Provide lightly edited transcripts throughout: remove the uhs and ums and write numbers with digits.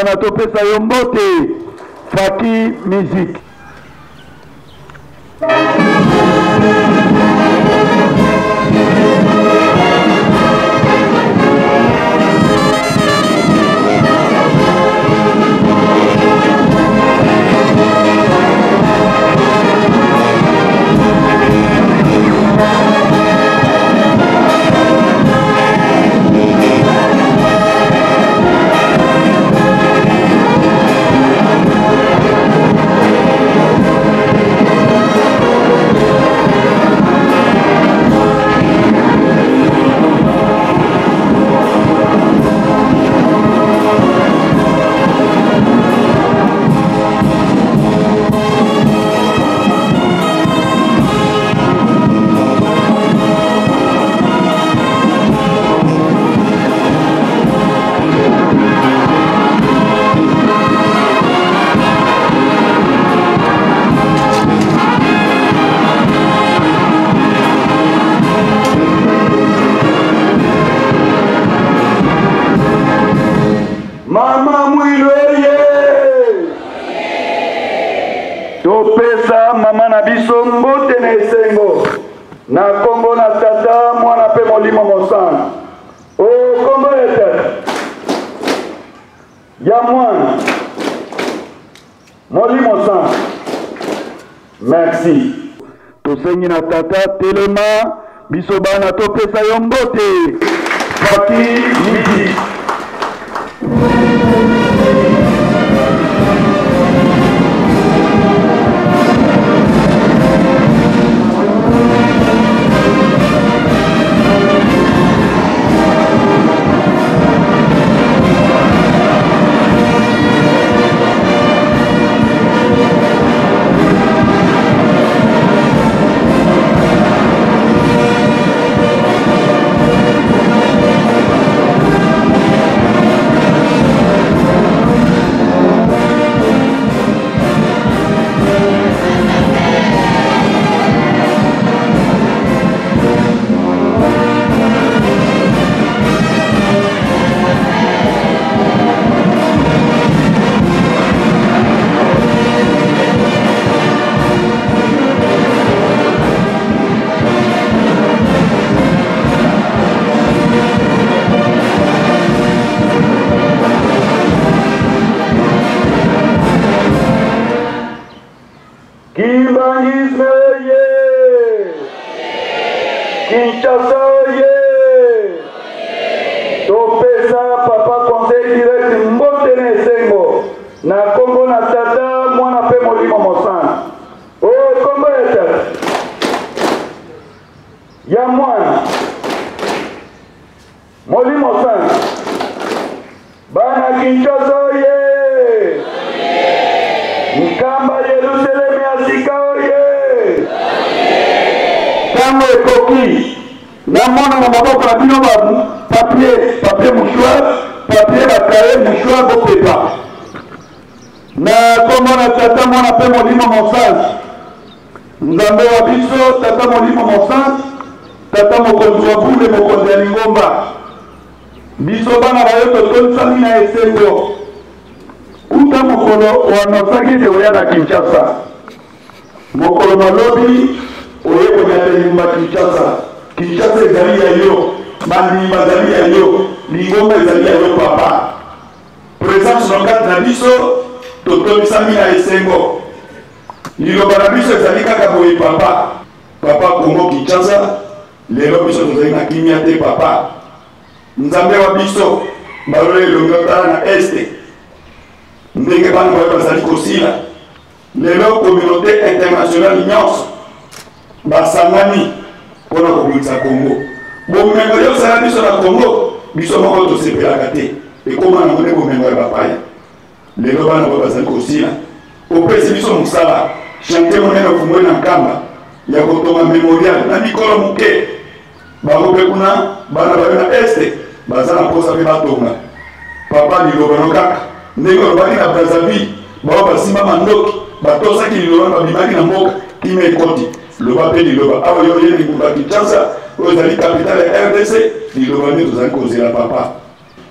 bana topesa yo mbote Faki Musique. Mama Mwiloye topesa mama na biso mbote na esengo na kombo na tata mwana pe molimo mosana o kombo ya ya mwana molimo sana. Merci. Tosengi na tata telema biso bana topesa yo mbote Faki Musique. Kimbangisme oye! Kinshasa oye! Topesa papa conseil direct mbote na esengo na kombo na tata mwana pe molimo mosana. O kombo ya tata ya mwana molimo mosana bana Kinshasa oye! Nkamba Yerusalemu ya sika oye! Tango ekoki na mona na maboko na bino ba papier mouchoir papier bakaye mouchoir bopepa na kombo na tata mwana pe molimo mosana nzambe wa biso tata molimo mosana tata mokonzi wa bule mokonzi ya lingomba biso bana bayo totonisami na esengo uta mokolo wanosaki te oya na Kinshasa mokolo malobi oye konyata limba Kinshasa ezali ya yo bandimba ezali ya yo lingomba ezali ya yo papa présence na kati na biso totonisami na esengo liloba na biso ezali kaka boye papa Kongo Kinshasa lelo biso tozali na kimia te papa nzambe wa biso balole elongo tala na este ndenge bana bayo bazali kosila lelo communauté internationale nyonso basangani mpona kobundisa Congo bomengo yosala biso na Congo biso moko tosepelaka te ekoma nango nde bomengo ya bapaya lelo bana bayo bazali kosila opesi biso mosala chante monene ofungwe na nkamba ya kotonga memorial na mikolo moke bango mpe kuna bana bayo na este baza na mposa mpe batonga papa liloba no kaka ndenge olobaki na Brazzaville bao basimba mandoki batosaki liloba babimaki na mboka kima ekoti loba mpe liloba awa yo ye lingumba Kinshasa oyo ezali kapitale ya RDC liloba nde tozali kozela papa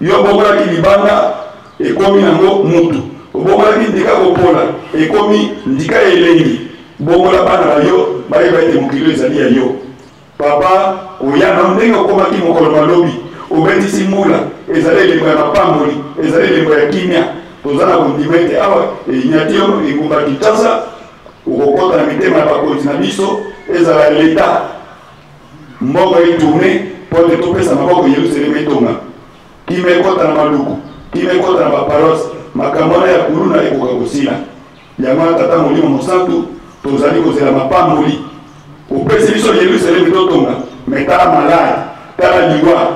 yo bomolaki libanda ekomi nango mutu obongolaki ndika kopola ekomi ndika elengi bongola bana bayo bayeba ete mokili ezali ya yo papa oya na ndenge okomaki mokolo malobi obetisi mbula ezali elembo ya mapamboli ezali elembo ya kimia toza na kondima ete awa enyati yo engumba Kinshasa okokota na mitema ya bakonzi na biso ezala leta mbongo etourne mpo te topesa maboko Yerusalemi etonga kima ekota na maluku kima ekota na baparose makambo wana ya kuluna ekoka kosila yango na tata molimo mosantu tozali kozela mapamboli opesi biso Yerusalemi totonga me tala malaya tala liwa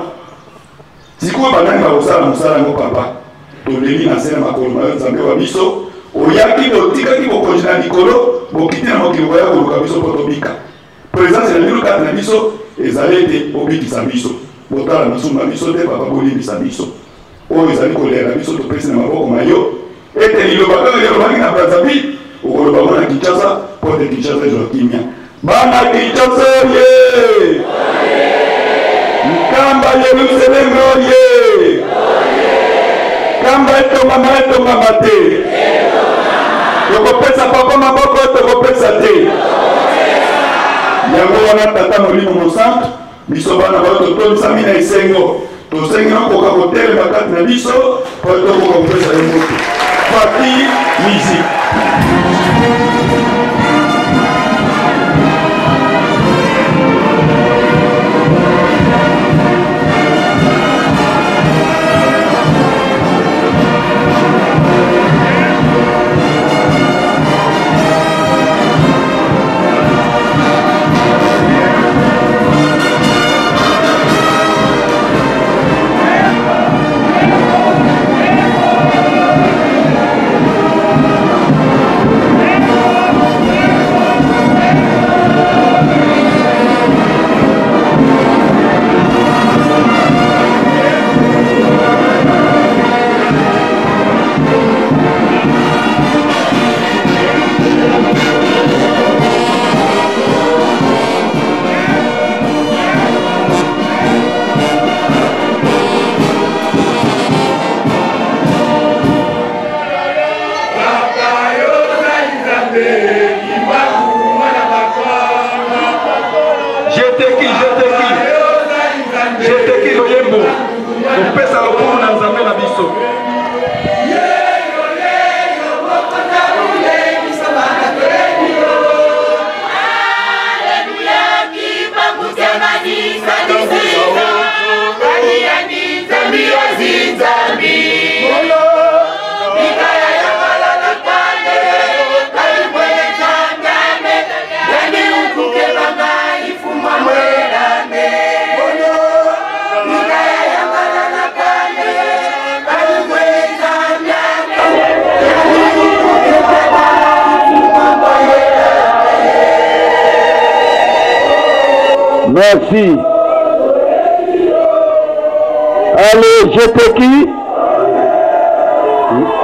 sikoyo banani bakosala mosala yango papa toleli na se na makolo na yo nzambe wa biso oyaki botikaki bokonzi na likolo bokiti na mokili boya koluka biso mpo tobika présence ya lelo kati na biso ezali ete obikisa biso botala masumu na biso te papa bolimbisa biso oyo ezali kolela biso topesi na maboko na yo ete liloba kaka elobaki na Brazzaville okoloba ngo na Kinshasa mpo te Kinshasa ezwa kimia bana Kinshasa oye nkamba Yerusalemi oye kamba etongama te tokopesa papa maboko tokopesa te yango wana tata molimo mosantu biso bana bayo totomisami na esengo tosengi nakoka kotelema kati na biso po tokoka kopesa yo moto pati musique. Merci. Allez, j'étais qui? Amen.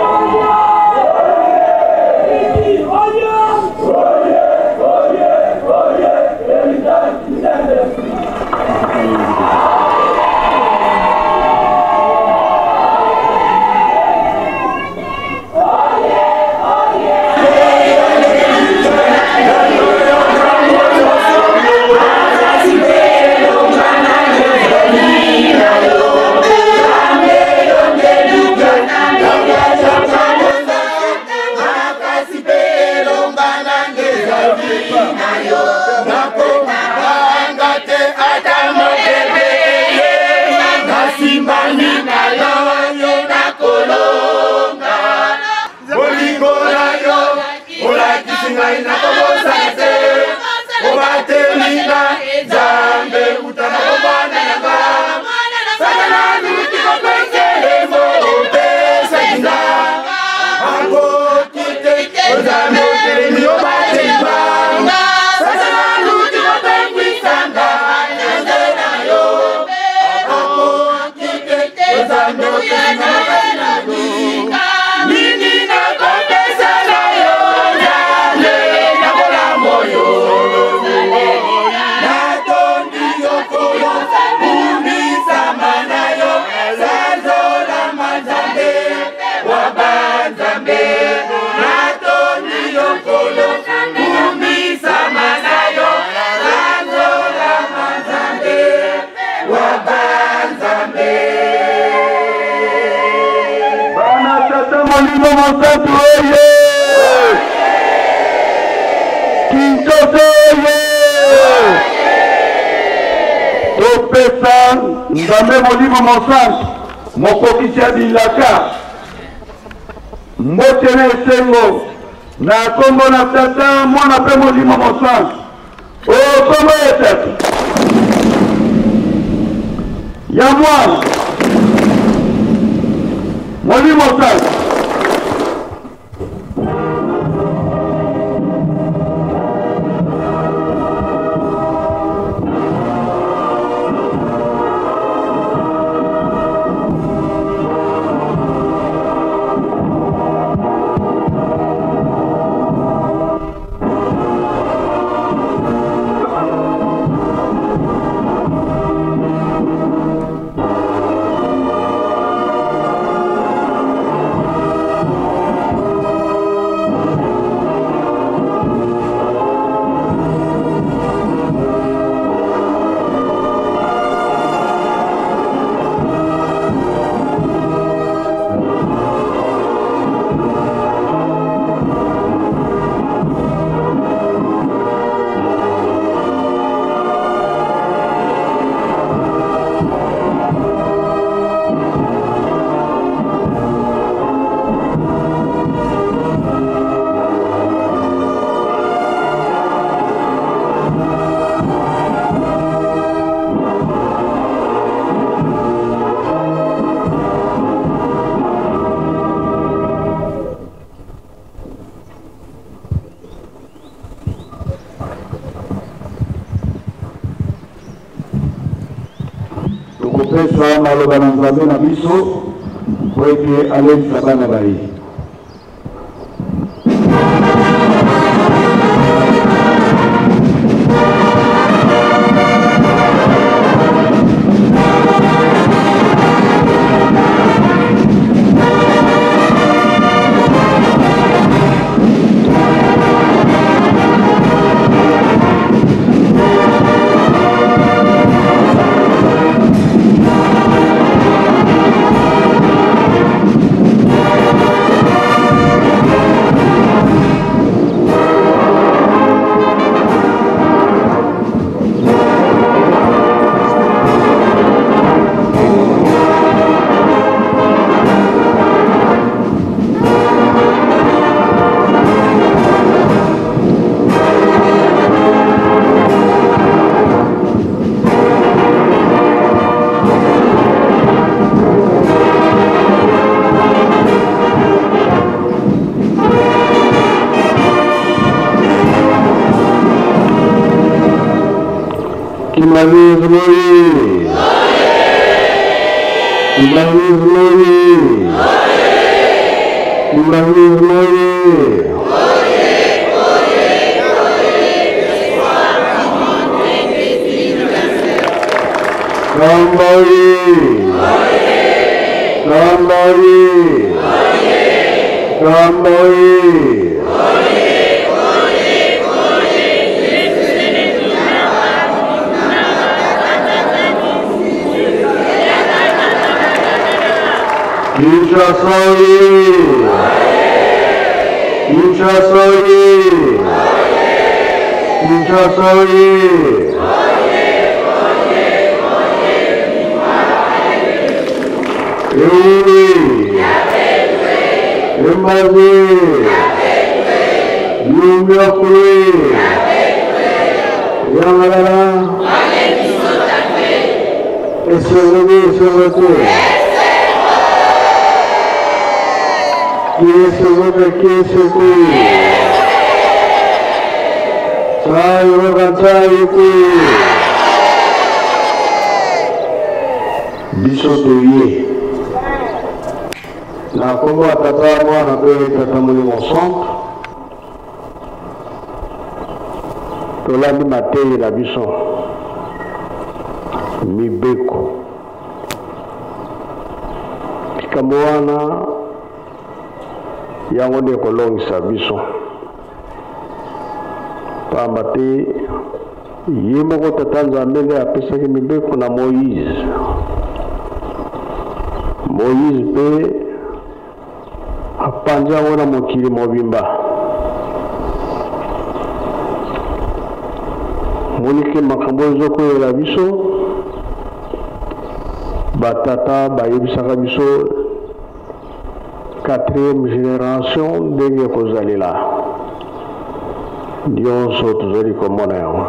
Molimo Mosantu oye! Kinshasa oye! Topesa Nzambe Molimo Mosantu mokokisi ya bilaka mbote na esengo na kombo na tata mwana pe Molimo Mosantu kombo ya tata ya mwana Molimo Mosantu pesa maloba na Nzambe na biso kweke alekisa bana bayi. Biso toye na kombo atata mwana pe tata Molimo Mosantu tolandi mateyi na biso mibeko likambo wana yango nde kolongisa biso pamba te ye moko tata Nzambe nde apesaki mibeko na Moïse mpe apanja wana mokili mobimba monike makambo ezokoyela biso batata bayebisaka biso 4e génération ndenge kozalela nyonso tozali komona yango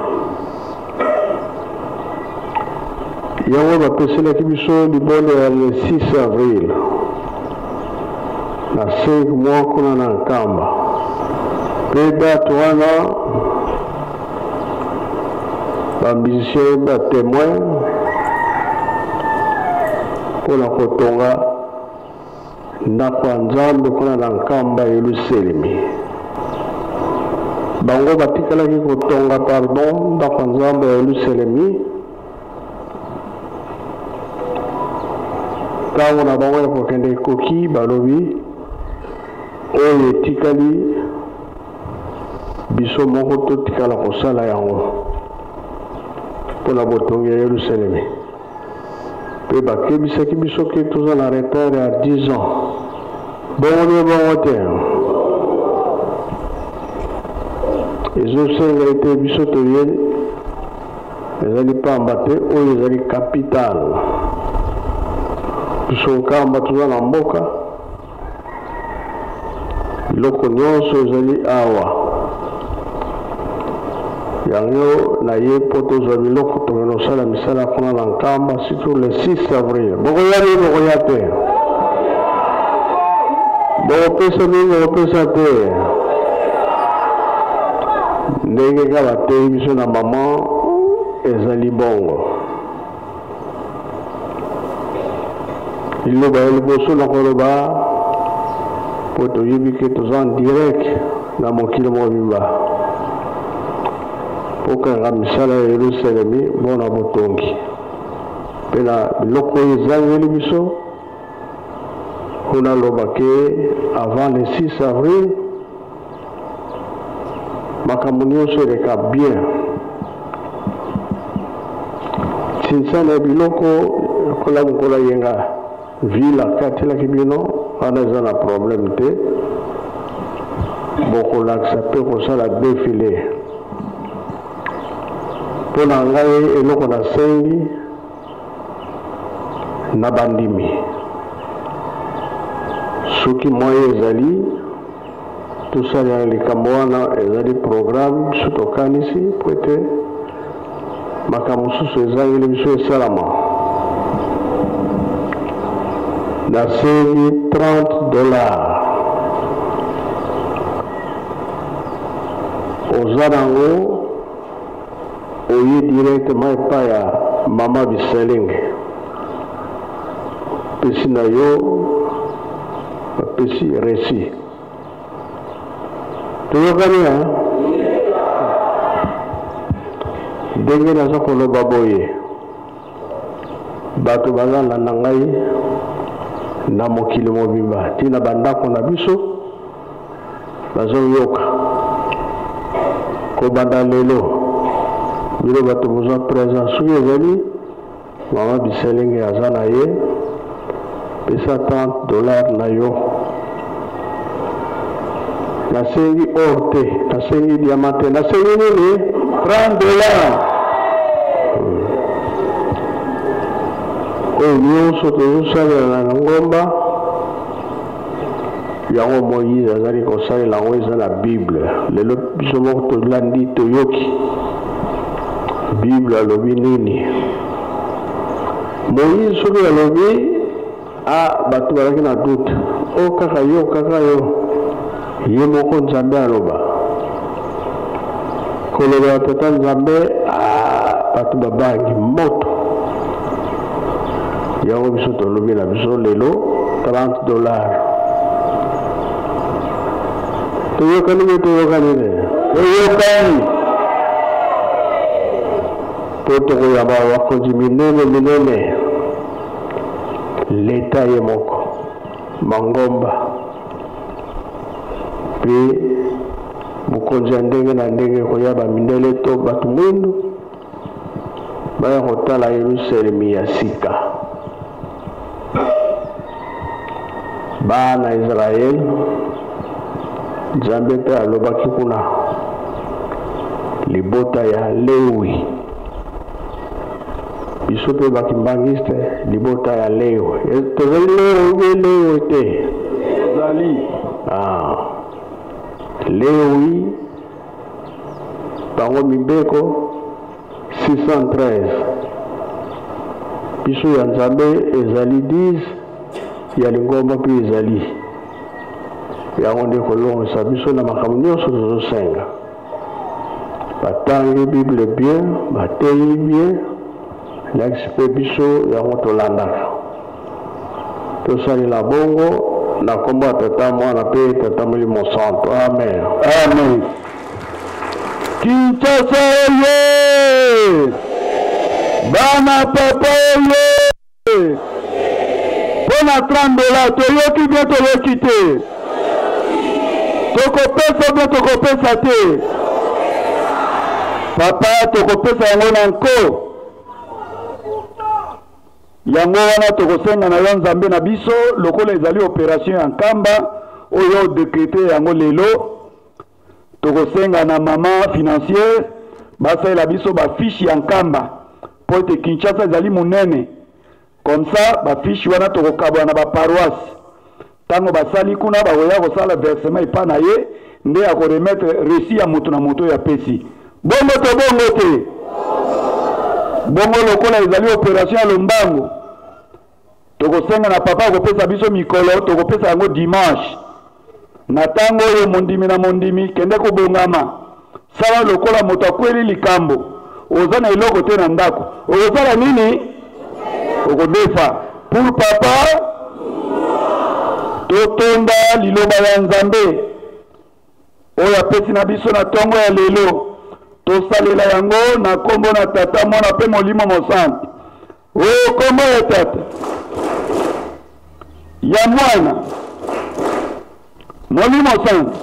bapeselaki biso libongo ya le 6 avril na 5 mois kuna na nkamba mpe date wana bambisien batémoin mpona kotonga ndako ya nzambe kuna na nkamba Yelusalemi. Bango batikalaki kotonga pardon ndako ya nzambe ya Yelusalemi ntango na bango ya kokende ekoki balobi oyo etikali biso moko totikala kosala yango mpona botongi ya Yelusalemi. Mpe bakebisaki biso ke toza na retard ya 10 ans bongo nde bongo te ezosenga ete biso toye ezali pamba te oyo ezali capital biso nkamba toza na mboka biloko nyonso ezali awa yango na ye mpo tozwa biloko tokende kosala misala kuna na nkamba surtout le 6 avril bokoya nini bokoya te bokopesa nini bokopesa te ndenge kaka bateyi biso na mama ezali bongo liloba ya liboso na koloba mpo toyebi ke toza en direct na mokili mobimba okanga misala ya Yelusalemi mpona botongi mpe na biloko oyo ezangeli biso kuna loba ke avant le 6 avril makambo nyonso eleka bien tinsana ya biloko kola mokola yenga ville akatelaki bino wana eza na problème te bokolakisa mpe kosala défilé mpona ngai eloko nasengi na bandimi soki moye ezali tosalela likambo wana ezali programme biso tokanisi po ete makambo mosusu ezangeli biso esalama. Nasengi $30 oza nango oye directement epai ya mama Biselenge pesi na yo bapesi resi toyokani ndenge naza koloba boye bato bazala na ngai na mokili mobimba tina bandako na biso bazoyoka kobanda lelo bino bato bozwa présent soki ezali mama Biselenge aza na ye pesa $30 na yo nasengi or te nasengi diamant te nasengi nini $30 oyo nyonso tozosalela na ngomba yango Moïse azali kosalela yango eza na Bible lelo biso moko tolandi toyoki Bible alobi nini Moïse soki alobi bato bazalaki na doute kaka yo ye moko Nzambe aloba koloba ya tata Nzambe bato babangi moto yango biso tolobi na biso lelo $30 toyokani te toyokani po tokoyamba bakonzi minene leta ye moko mangomba mpe mokonzi ya ndenge na ndenge koyaba mindele to bato mwindu baya kotala Yelusalemi ya sika bana Israel Nzambe pe alobaki kuna libota ya Lewi biso pe bakimbangiste libota ya Lewi Lewi te Zali Lewi bango mibeko 613 biso ya Nzambe ezali 10 ya lingomba pe ezali yango nde kolongisa biso na makambo nyonso tozosenga batangi Bible bien bateyi bien lakisi mpe biso yango tolandaka tosalela bongo na kombo ya Tata Mwana mpe Tata Molimo Santo. Amen. Amen. Kinshasa oye! Bana papa oye! Pona $30 toyoki bien toyoki te. Tokopesa bien tokopesa te. Papa tokopesa yango na nko. Yango wana tokosenga na yo Nzambe na biso lokola ezali opération ya nkamba oyo décrété yango lelo. Tokosenga na mama financière basalela biso bafiche ya nkamba po ete Kinshasa ezali munene comme ça bafiche wana tokokabwa na baparoisse tango basali kuna bakoya kosala versement epa na ye nde akoremettre récit ya moto na moto ya pesi bongo to bongo te bongo lokola ezali opération ya lombango tokosenga na papa akopesa biso mikolo tokopesa yango dimanche na tango oyo mondimi na mondimi kende kobongama sawa lokola moto akweli likambo oza na eloko te na ndako okozala nini okodefa pour papa totonda liloba ya Nzambe oyo apesi na biso na tongo ya lelo tosalela yango na kombo na Tata Mwana pe Molimo Mosantu o kombo ya Tata ya Mwana Molimo Santu